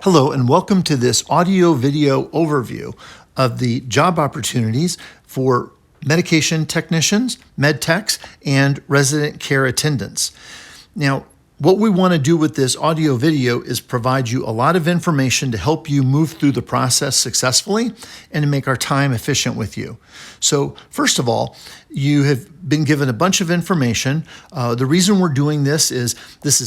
Hello, and welcome to this audio-video overview of the job opportunities for medication technicians, med techs, and resident care attendants. Now, what we want to do with this audio-video is provide you a lot of information to help you move through the process successfully and to make our time efficient with you. So, first of all, you have been given a bunch of information. The reason we're doing this is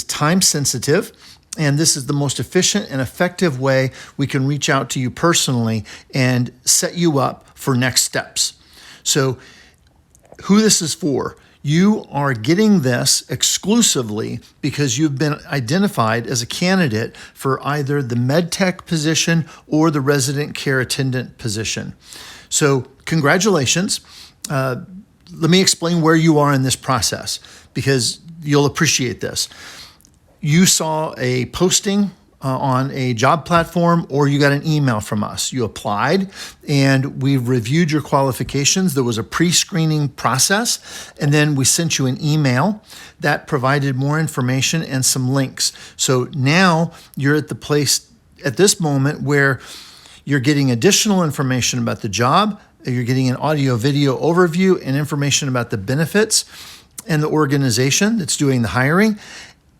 time sensitive. And this is the most efficient and effective way we can reach out to you personally and set you up for next steps. So who this is for, you are getting this exclusively because you've been identified as a candidate for either the med tech position or the resident care attendant position. So congratulations. Let me explain where you are in this process because you'll appreciate this. You saw a posting on a job platform or you got an email from us. You applied and we reviewed your qualifications. There was a pre-screening process and then we sent you an email that provided more information and some links. So now you're at the place at this moment where you're getting additional information about the job. You're getting an audio video overview and information about the benefits and the organization that's doing the hiring.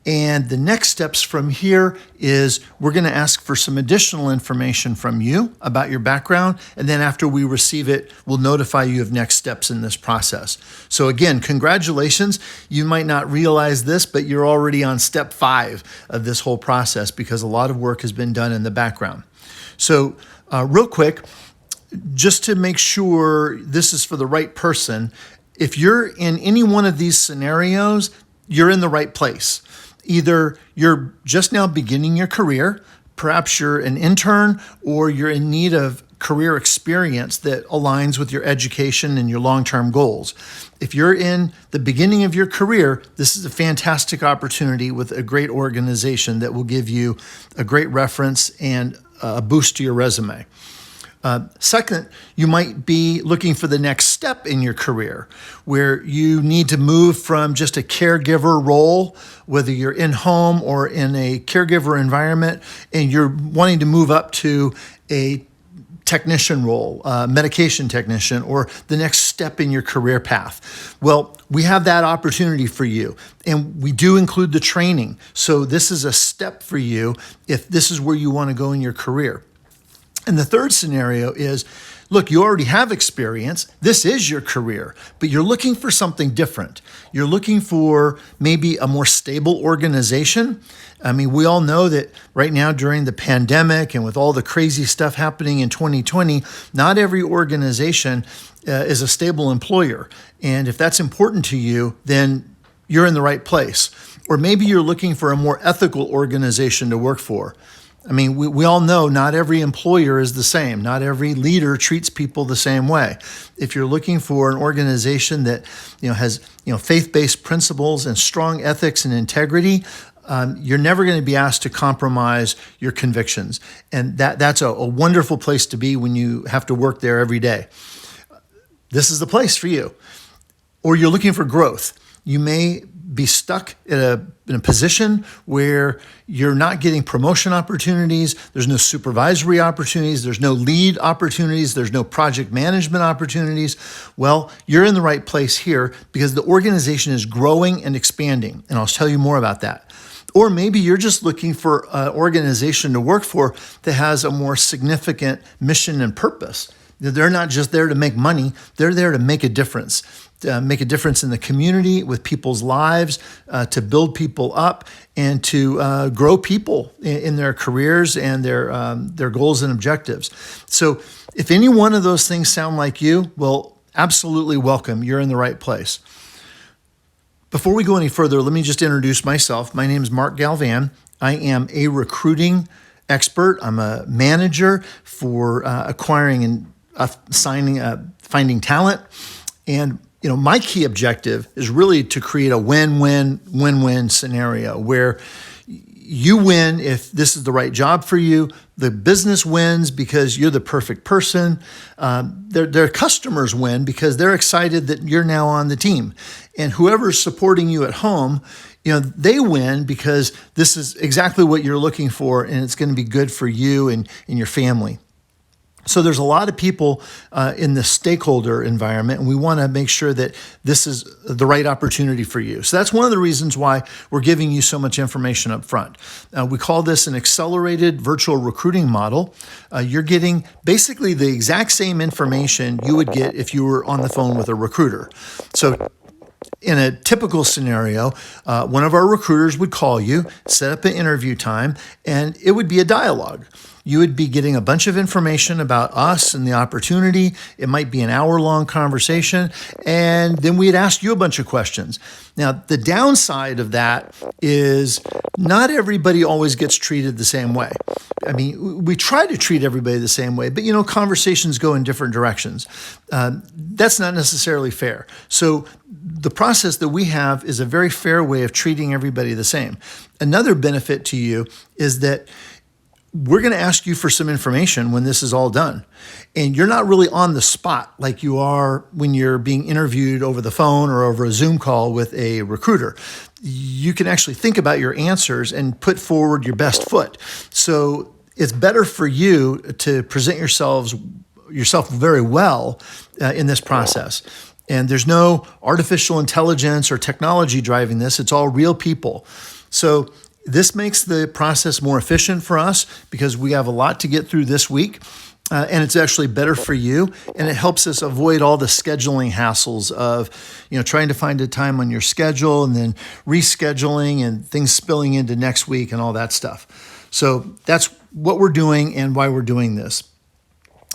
And the next steps from here is we're going to ask for some additional information from you about your background. And then after we receive it, we'll notify you of next steps in this process. So again, congratulations. You might not realize this, but you're already on step 5 of this whole process because a lot of work has been done in the background. So real quick, just to make sure this is for the right person, if you're in any one of these scenarios, you're in the right place. Either you're just now beginning your career, perhaps you're an intern, or you're in need of career experience that aligns with your education and your long-term goals. If you're in the beginning of your career, this is a fantastic opportunity with a great organization that will give you a great reference and a boost to your resume. Second, you might be looking for the next step in your career where you need to move from just a caregiver role, whether you're in home or in a caregiver environment, and you're wanting to move up to a technician role, medication technician, or the next step in your career path. Well, we have that opportunity for you, and we do include the training. So this is a step for you if this is where you want to go in your career. And the third scenario is, look, you already have experience. This is your career, but you're looking for something different. You're looking for maybe a more stable organization. I mean, we all know that right now during the pandemic and with all the crazy stuff happening in 2020, not every organization is a stable employer. And if that's important to you, then you're in the right place. Or maybe you're looking for a more ethical organization to work for. I mean, we all know not every employer is the same. Not every leader treats people the same way. If you're looking for an organization that has faith-based principles and strong ethics and integrity, you're never going to be asked to compromise your convictions. And that's a wonderful place to be when you have to work there every day. This is the place for you. Or you're looking for growth. You may be stuck in a position where you're not getting promotion opportunities, there's no supervisory opportunities, there's no lead opportunities, there's no project management opportunities. Well, you're in the right place here because the organization is growing and expanding, and I'll tell you more about that. Or maybe you're just looking for an organization to work for that has a more significant mission and purpose. They're not just there to make money, they're there to make a difference. Make a difference in the community with people's lives, to build people up and to grow people in their careers and their goals and objectives. So if any one of those things sound like you, well, absolutely welcome. You're in the right place. Before we go any further, let me just introduce myself. My name is Mark Galvan. I am a recruiting expert. I'm a manager for acquiring and finding talent. And my key objective is really to create a win-win scenario where you win if this is the right job for you. The business wins because you're the perfect person. Their customers win because they're excited that you're now on the team. And whoever's supporting you at home, they win because this is exactly what you're looking for, and it's going to be good for you and your family. So there's a lot of people in the stakeholder environment, and we want to make sure that this is the right opportunity for you. So that's one of the reasons why we're giving you so much information up front. We call this an accelerated virtual recruiting model. You're getting basically the exact same information you would get if you were on the phone with a recruiter. So in a typical scenario, one of our recruiters would call you, set up an interview time, and it would be a dialogue. You would be getting a bunch of information about us and the opportunity. It might be an hour-long conversation, and then we'd ask you a bunch of questions. Now, the downside of that is not everybody always gets treated the same way. I mean, we try to treat everybody the same way, but conversations go in different directions. That's not necessarily fair. So the process that we have is a very fair way of treating everybody the same. Another benefit to you is that we're going to ask you for some information when this is all done. And you're not really on the spot like you are when you're being interviewed over the phone or over a Zoom call with a recruiter. You can actually think about your answers and put forward your best foot. So it's better for you to present yourself very well in this process. And there's no artificial intelligence or technology driving this. It's all real people. So this makes the process more efficient for us because we have a lot to get through this week, and it's actually better for you, and it helps us avoid all the scheduling hassles of, trying to find a time on your schedule and then rescheduling and things spilling into next week and all that stuff. So that's what we're doing and why we're doing this.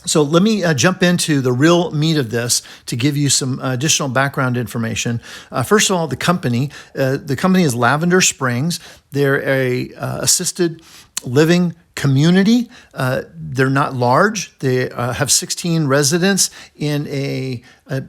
So let me jump into the real meat of this to give you some additional background information. First of all, the company is Lavender Springs. They're a assisted living community. They're not large. They have 16 residents in a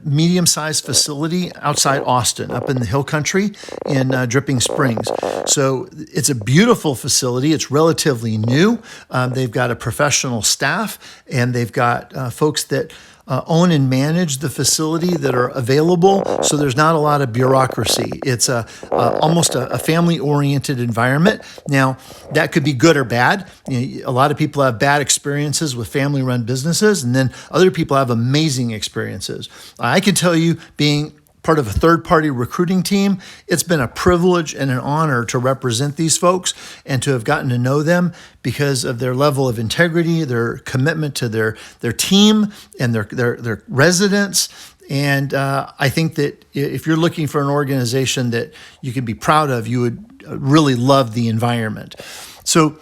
medium-sized facility outside Austin, up in the hill country in Dripping Springs. So it's a beautiful facility. It's relatively new. They've got a professional staff, and they've got folks that own and manage the facility that are available. So there's not a lot of bureaucracy. It's almost a family-oriented environment. Now, that could be good or bad. A lot of people have bad experiences with family-run businesses, and then other people have amazing experiences. I can tell you, being part of a third-party recruiting team, it's been a privilege and an honor to represent these folks and to have gotten to know them because of their level of integrity, their commitment to their team and their residents. And I think that if you're looking for an organization that you can be proud of, you would really love the environment. So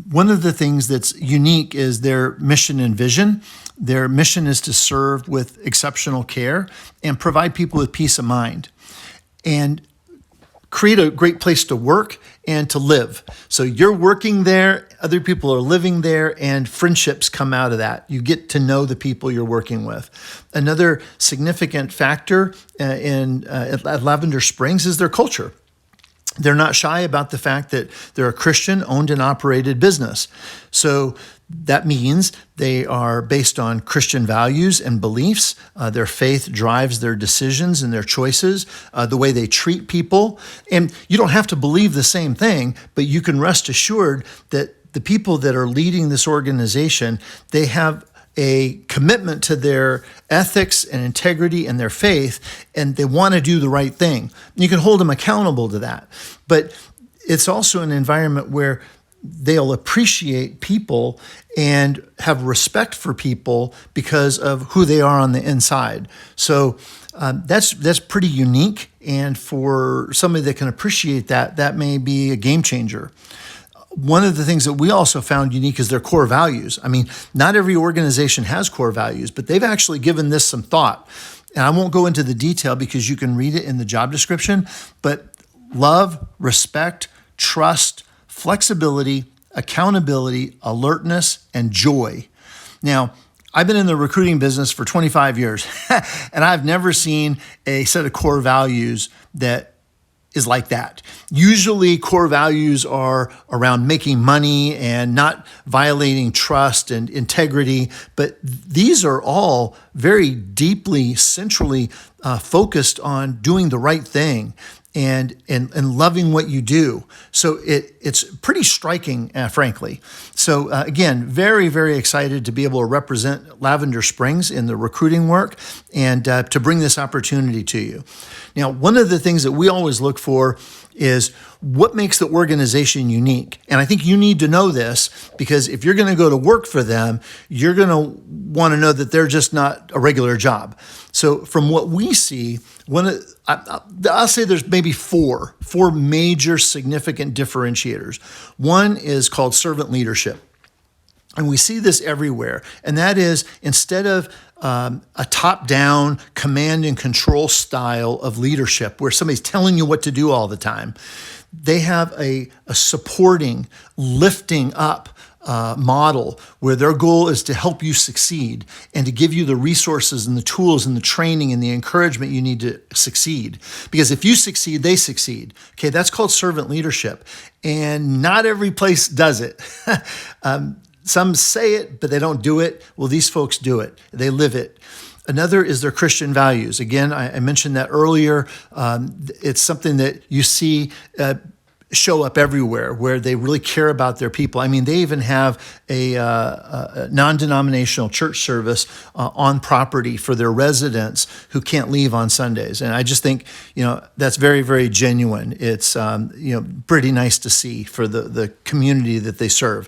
one of the things that's unique is their mission and vision. Their mission is to serve with exceptional care and provide people with peace of mind and create a great place to work and to live. So you're working there, other people are living there, and friendships come out of that. You get to know the people you're working with. Another significant factor at Lavender Springs is their culture. They're not shy about the fact that they're a Christian owned and operated business. So that means they are based on Christian values and beliefs. Their faith drives their decisions and their choices, the way they treat people. And you don't have to believe the same thing, but you can rest assured that the people that are leading this organization, they have a commitment to their ethics and integrity and their faith, and they want to do the right thing. You can hold them accountable to that. But it's also an environment where they'll appreciate people and have respect for people because of who they are on the inside. So that's pretty unique. And for somebody that can appreciate that, that may be a game changer. One of the things that we also found unique is their core values. I mean, not every organization has core values, but they've actually given this some thought. And I won't go into the detail because you can read it in the job description, but love, respect, trust, flexibility, accountability, alertness, and joy. Now, I've been in the recruiting business for 25 years, and I've never seen a set of core values that is like that. Usually core values are around making money and not violating trust and integrity, but these are all very deeply, centrally focused on doing the right thing and loving what you do. So it's pretty striking, frankly. So again, very, very excited to be able to represent Lavender Springs in the recruiting work and to bring this opportunity to you. Now, one of the things that we always look for is what makes the organization unique. And I think you need to know this, because if you're going to go to work for them, you're going to want to know that they're just not a regular job. So from what we see, I'll say there's maybe four major significant differentiators. One is called servant leadership. And we see this everywhere. And that is, instead of a top-down command and control style of leadership where somebody's telling you what to do all the time, they have a supporting, lifting up model where their goal is to help you succeed and to give you the resources and the tools and the training and the encouragement you need to succeed. Because if you succeed, they succeed. Okay, that's called servant leadership. And not every place does it. Some say it, but they don't do it. Well, these folks do it. They live it. Another is their Christian values. Again, I mentioned that earlier. It's something that you see show up everywhere, where they really care about their people. I mean, they even have a non-denominational church service on property for their residents who can't leave on Sundays. And I just think, that's very, very genuine. It's, pretty nice to see for the community that they serve.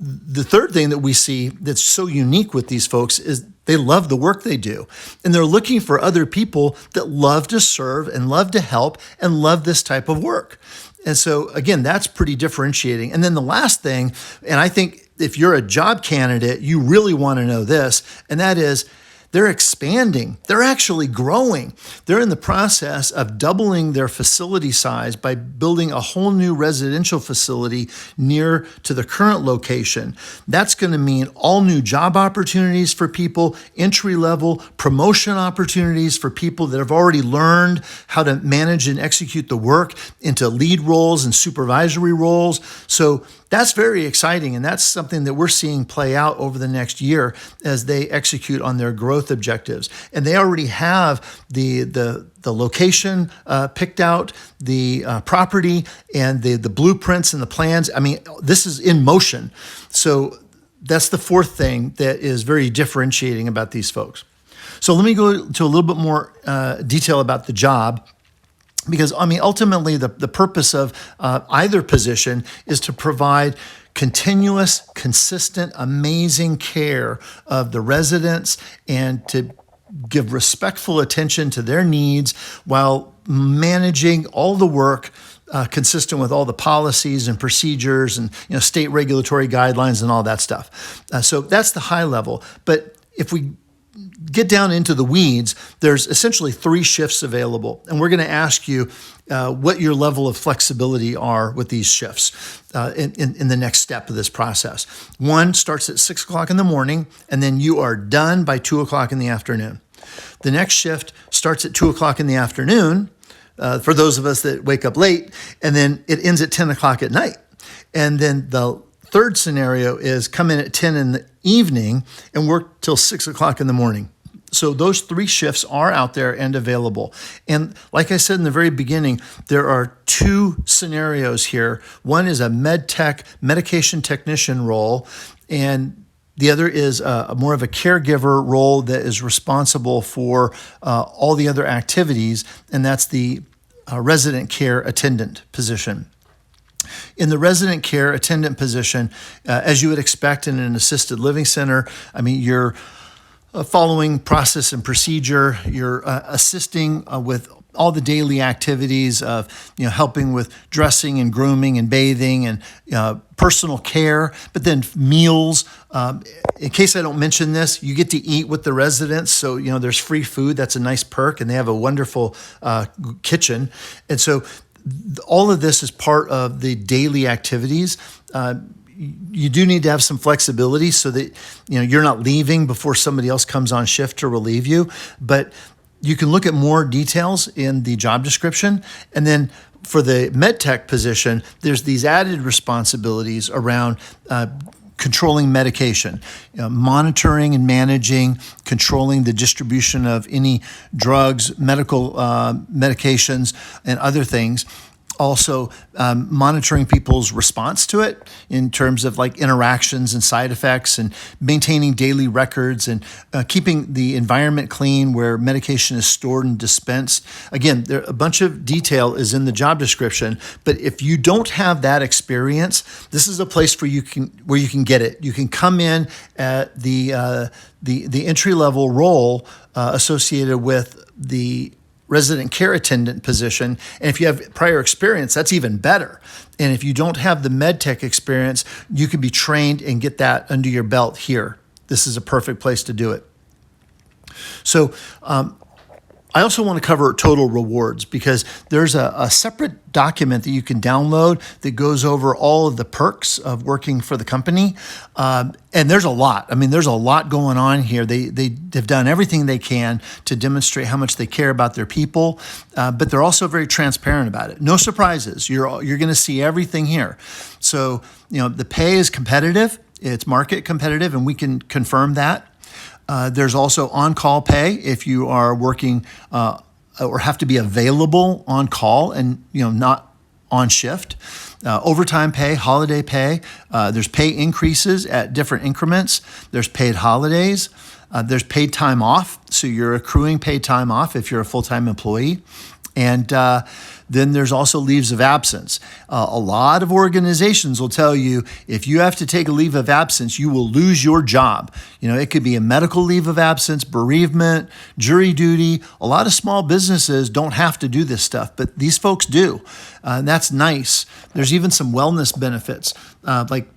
The third thing that we see that's so unique with these folks is they love the work they do. And they're looking for other people that love to serve and love to help and love this type of work. And so, again, that's pretty differentiating. And then the last thing, and I think if you're a job candidate, you really want to know this, and that is, they're expanding. They're actually growing. They're in the process of doubling their facility size by building a whole new residential facility near to the current location. That's going to mean all new job opportunities for people, entry-level promotion opportunities for people that have already learned how to manage and execute the work into lead roles and supervisory roles. So that's very exciting, and that's something that we're seeing play out over the next year as they execute on their growth objectives. And they already have the location picked out, the property, and the blueprints and the plans. I mean, this is in motion. So that's the fourth thing that is very differentiating about these folks. So let me go to a little bit more detail about the job. Because, ultimately, the purpose of either position is to provide continuous, consistent, amazing care of the residents and to give respectful attention to their needs while managing all the work consistent with all the policies and procedures and state regulatory guidelines and all that stuff. So that's the high level. But if we get down into the weeds, there's essentially 3 shifts available. And we're going to ask you what your level of flexibility are with these shifts in the next step of this process. One starts at 6 o'clock in the morning, and then you are done by 2 o'clock in the afternoon. The next shift starts at 2 o'clock in the afternoon, for those of us that wake up late, and then it ends at 10 o'clock at night. And then the third scenario is come in at 10 in the evening and work till 6 o'clock in the morning. So those 3 shifts are out there and available. And like I said in the very beginning, there are 2 scenarios here. One is a med tech, medication technician role, and the other is more of a caregiver role that is responsible for all the other activities, and that's the resident care attendant position. In the resident care attendant position, as you would expect in an assisted living center, you're following process and procedure. You're assisting with all the daily activities of helping with dressing and grooming and bathing and personal care, but then meals. In case I don't mention this, you get to eat with the residents. So, there's free food. That's a nice perk. And they have a wonderful kitchen. And so all of this is part of the daily activities. You do need to have some flexibility so that you're not leaving before somebody else comes on shift to relieve you. But you can look at more details in the job description. And then for the med tech position, there's these added responsibilities around controlling medication, monitoring and managing, controlling the distribution of any drugs, medical medications, and other things. Also, monitoring people's response to it in terms of like interactions and side effects, and maintaining daily records, and keeping the environment clean where medication is stored and dispensed. Again, a bunch of detail is in the job description, but if you don't have that experience, this is a place where you can get it. You can come in at the entry level role associated with the resident care attendant position. And if you have prior experience, that's even better. And if you don't have the med tech experience, you can be trained and get that under your belt here. This is a perfect place to do it. So I also want to cover total rewards, because there's a separate document that you can download that goes over all of the perks of working for the company. And there's a lot. I mean, there's a lot going on here. They've done everything they can to demonstrate how much they care about their people, but they're also very transparent about it. No surprises. You're going to see everything here. So, the pay is competitive. It's market competitive, and we can confirm that. There's also on-call pay if you are working or have to be available on call and not on shift. Overtime pay, holiday pay. There's pay increases at different increments. There's paid holidays. There's paid time off, so you're accruing paid time off if you're a full-time employee. And then there's also leaves of absence. A lot of organizations will tell you if you have to take a leave of absence, you will lose your job. It could be a medical leave of absence, bereavement, jury duty. A lot of small businesses don't have to do this stuff, but these folks do. And that's nice. There's even some wellness benefits, like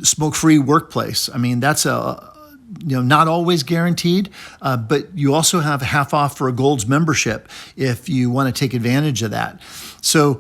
smoke-free workplace. I mean, that's not always guaranteed, but you also have half off for a Gold's membership if you want to take advantage of that. So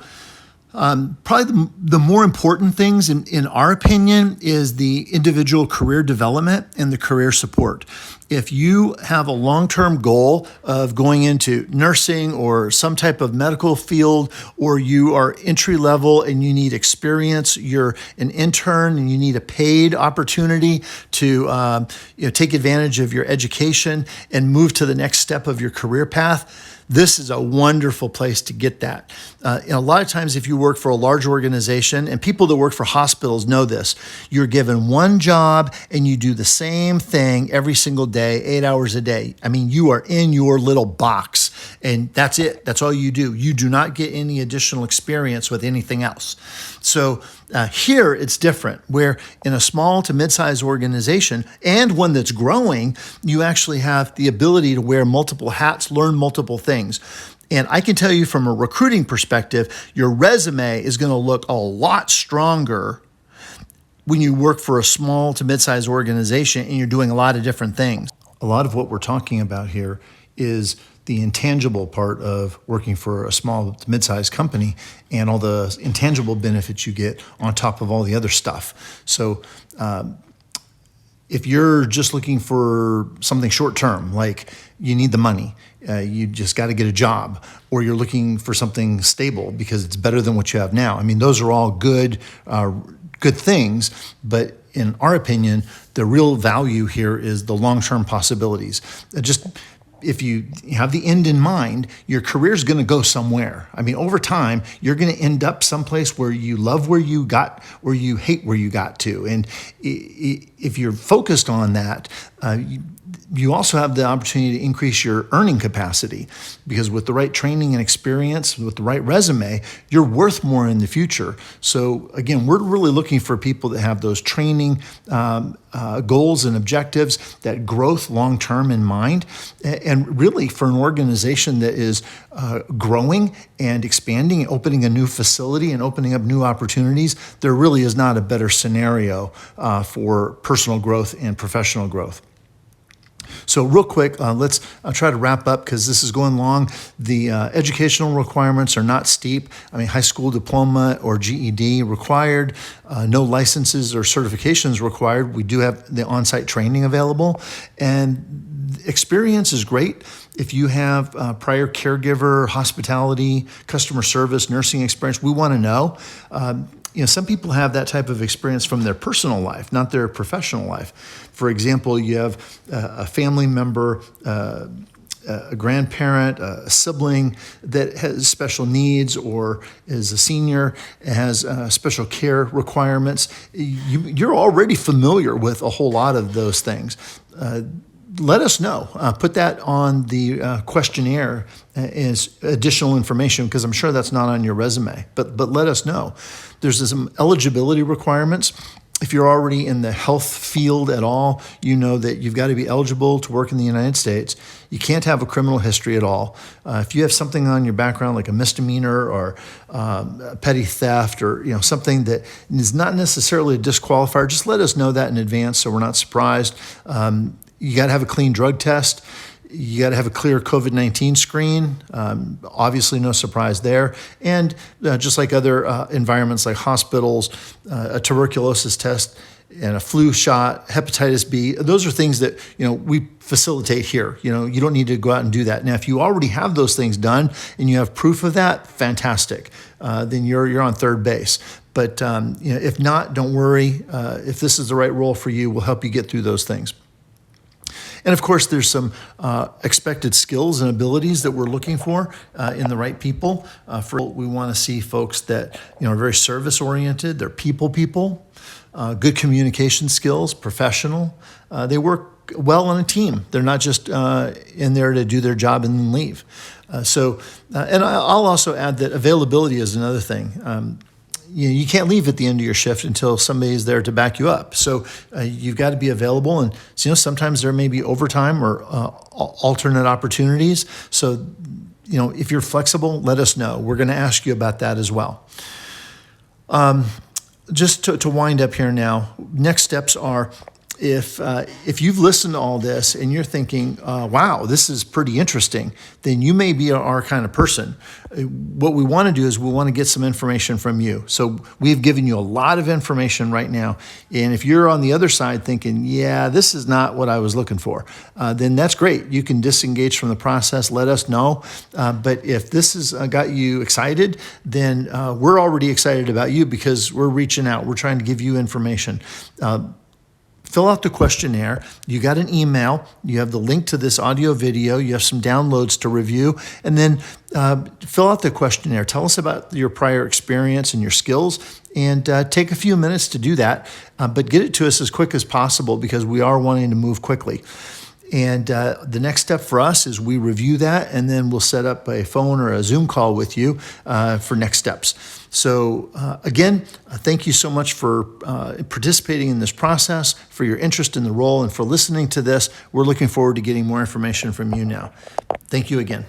probably the more important things in our opinion is the individual career development and the career support. If you have a long-term goal of going into nursing or some type of medical field, or you are entry level and you need experience, you're an intern and you need a paid opportunity to take advantage of your education and move to the next step of your career path, this is a wonderful place to get that. A lot of times if you work for a large organization, and people that work for hospitals know this, you're given one job and you do the same thing every single day, 8 hours a day. I mean, you are in your little box and that's it. That's all you do. You do not get any additional experience with anything else. So here it's different, where in a small to mid-sized organization and one that's growing, you actually have the ability to wear multiple hats, learn multiple things. And I can tell you from a recruiting perspective, your resume is going to look a lot stronger when you work for a small to mid-sized organization and you're doing a lot of different things. A lot of what we're talking about here is the intangible part of working for a small to mid-sized company and all the intangible benefits you get on top of all the other stuff. So if you're just looking for something short-term, like you need the money, you just got to get a job, or you're looking for something stable because it's better than what you have now. I mean, those are all good things, but in our opinion, the real value here is the long-term possibilities. If you have the end in mind, your career is going to go somewhere. I mean, over time, you're going to end up someplace where you love where you got, or you hate where you got to. And if you're focused on that, you also have the opportunity to increase your earning capacity, because with the right training and experience, with the right resume, you're worth more in the future. So again, we're really looking for people that have those training goals and objectives, that growth long-term in mind. And really for an organization that is growing and expanding, opening a new facility and opening up new opportunities, there really is not a better scenario for personal growth and professional growth. So real quick, let's try to wrap up because this is going long. The educational requirements are not steep. I mean, high school diploma or GED required, no licenses or certifications required. We do have the on-site training available, and experience is great. If you have prior caregiver, hospitality, customer service, nursing experience, we want to know. some people have that type of experience from their personal life, not their professional life. For example, you have a family member, a grandparent, a sibling that has special needs or is a senior, has special care requirements. You're already familiar with a whole lot of those things. Let us know. Put that on the questionnaire as additional information, because I'm sure that's not on your resume. But let us know. There's some eligibility requirements. If you're already in the health field at all, you know that you've got to be eligible to work in the United States. You can't have a criminal history at all. If you have something on your background like a misdemeanor or petty theft or something that is not necessarily a disqualifier, just let us know that in advance so we're not surprised. You got to have a clean drug test. You got to have a clear COVID-19 screen. Obviously, no surprise there. And just like other environments like hospitals, a tuberculosis test, and a flu shot, hepatitis B, those are things that we facilitate here. You don't need to go out and do that. Now, if you already have those things done and you have proof of that, fantastic. Then you're on third base. But if not, don't worry. If this is the right role for you, we'll help you get through those things. And of course, there's some expected skills and abilities that we're looking for in the right people. We want to see folks that are very service-oriented. They're people, good communication skills, professional. They work well on a team. They're not just in there to do their job and then leave. And I'll also add that availability is another thing. You can't leave at the end of your shift until somebody is there to back you up. So you've got to be available. And sometimes there may be overtime or alternate opportunities. So, if you're flexible, let us know. We're going to ask you about that as well. Just to wind up here now, next steps are, if you've listened to all this and you're thinking, wow, this is pretty interesting, then you may be our kind of person. What we want to do is we want to get some information from you. So we've given you a lot of information right now. And if you're on the other side thinking, yeah, this is not what I was looking for, then that's great. You can disengage from the process. Let us know. But if this has got you excited, then we're already excited about you because we're reaching out. We're trying to give you information. Fill out the questionnaire. You got an email. You have the link to this audio video. You have some downloads to review. And then fill out the questionnaire. Tell us about your prior experience and your skills. And take a few minutes to do that. But get it to us as quick as possible because we are wanting to move quickly. And the next step for us is we review that, and then we'll set up a phone or a Zoom call with you for next steps. So again, thank you so much for participating in this process, for your interest in the role, and for listening to this. We're looking forward to getting more information from you now. Thank you again.